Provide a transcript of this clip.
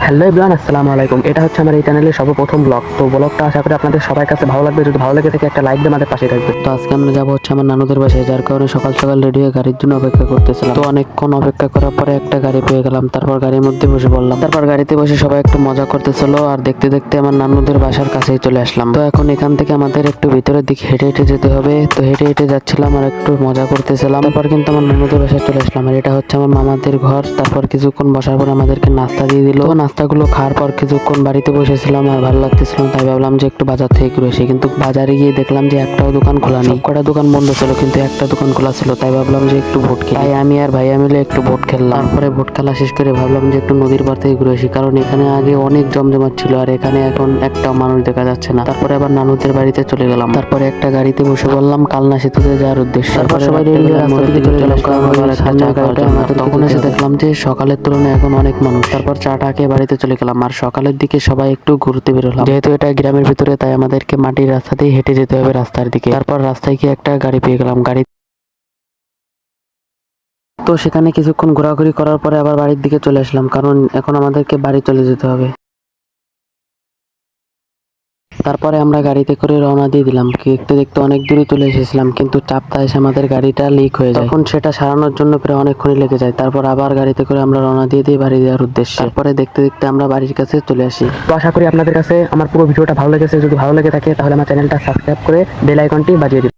Hello everyone, আসসালামু আলাইকুম। এটা হচ্ছে আমার এই চ্যানেলের সর্বপ্রথম ব্লগ। তো ব্লগটা আশা করি আপনাদের সবার কাছে ভালো লাগবে। যদি ভালো লেগে থাকে একটা লাইক দিয়ে আমাদের পাশে থাকবে। তো আজকে আমরা যাবো হচ্ছে আমার নানুদের বাসায়, যার কারণে সকাল সকাল রেডি হয়ে গাড়ির জন্য অপেক্ষা করতেছিলাম। তো অনেকক্ষণ অপেক্ষা করার পরে একটা গাড়ি পেয়ে গেলাম। তারপর গাড়ির মধ্যে বসে পড়লাম। তারপর গাড়িতে বসে সবাই একটু মজা করতেছিল, আর দেখতে দেখতে আমার নানুদের বাসার কাছেই চলে আসলাম। তো এখন এখান থেকে আমাদের একটু ভিতরের দিকে হেঁটে হেঁটে যেতে হবে। তো হেঁটে হেঁটে যাচ্ছিলাম আর একটু মজা করতেছিলাম। তারপর কিন্তু আমার নানুদের বাসায় চলে আসলাম, আর এটা হচ্ছে আমার মামাদের ঘর। তারপর কিছুক্ষণ বসার পর আমাদেরকে নাস্তা দিয়ে দিল। তো নাস্তাগুলো খাওয়ার পর কিছুক্ষণ বাড়িতে বসেছিলাম, আর ভালো লাগতেছিল না, তাই ভাবলাম যে একটু বাজার থেকে ঘুরে আসি। কিন্তু বাজারে গিয়ে দেখলাম যে একটাও দোকান খোলা নেই। কটা দোকান বন্ধ ছিল, কিন্তু একটা দোকান খোলা ছিল। তাই ভাবলাম যে একটু ভোট খেলি। তাই আমি আর ভাইয়া মিলে একটু ভোট খেললাম। তারপরে ভোট খেলা শেষ করে ভাবলাম যে একটু নদীর পাড় থেকে ঘুরে আসি, কারণ এখানে আগে অনেক জমজমাট ছিল, আর এখানে এখন একটাও মানুষ দেখা যাচ্ছে না। তারপরে আবার নানুদের বাড়িতে চলে গেলাম। তারপরে একটা গাড়িতে বসে বললাম কালনা সেতুতে যাওয়ার উদ্দেশ্যে। তারপর সবাই রেডি হয়ে রাস্তা দিকে চলে গেলাম, তখন এসে দেখলাম যে সকালের তুলনায় এখন অনেক মানুষ। তারপর চাটা খেয়ে বাড়িতে চলে গেলাম। আর সকালের দিকে সবাই একটু ঘুরতে বেরোলাম, যেহেতু এটা গ্রামের ভিতরে, তাই আমাদেরকে মাটির রাস্তাতেই হেঁটে যেতে হবে রাস্তার দিকে। তারপর রাস্তায় গিয়ে একটা গাড়ি পেয়ে গেলাম। তো সেখানে কিছুক্ষণ ঘোরাঘুরি করার পরে আবার বাড়ির দিকে চলে আসলাম, কারণ এখন আমাদেরকে বাড়ি চলে যেতে হবে। তারপরে আমরা গাড়িতে করে রওনা দিয়ে দিলাম। দেখতে দেখতে অনেক দূরে চলে এসেছিলাম, কিন্তু চাপটা এসে আমাদের গাড়িটা লিক হয়ে যায়। তখন সেটা সারানোর জন্য প্রায় অনেকক্ষণই লেগে যায়। তারপর আবার গাড়িতে করে আমরা রওনা দিয়ে দিই বাড়ি যাওয়ার উদ্দেশ্যে। তারপরে দেখতে দেখতে আমরা বাড়ির কাছে চলে আসি। তো আশা করি আপনাদের কাছে আমার পুরো ভিডিওটা ভালো লেগেছে। যদি ভালো লেগে থাকে তাহলে আমার চ্যানেলটা সাবস্ক্রাইব করে বেল আইকনটি বাজিয়ে দিন।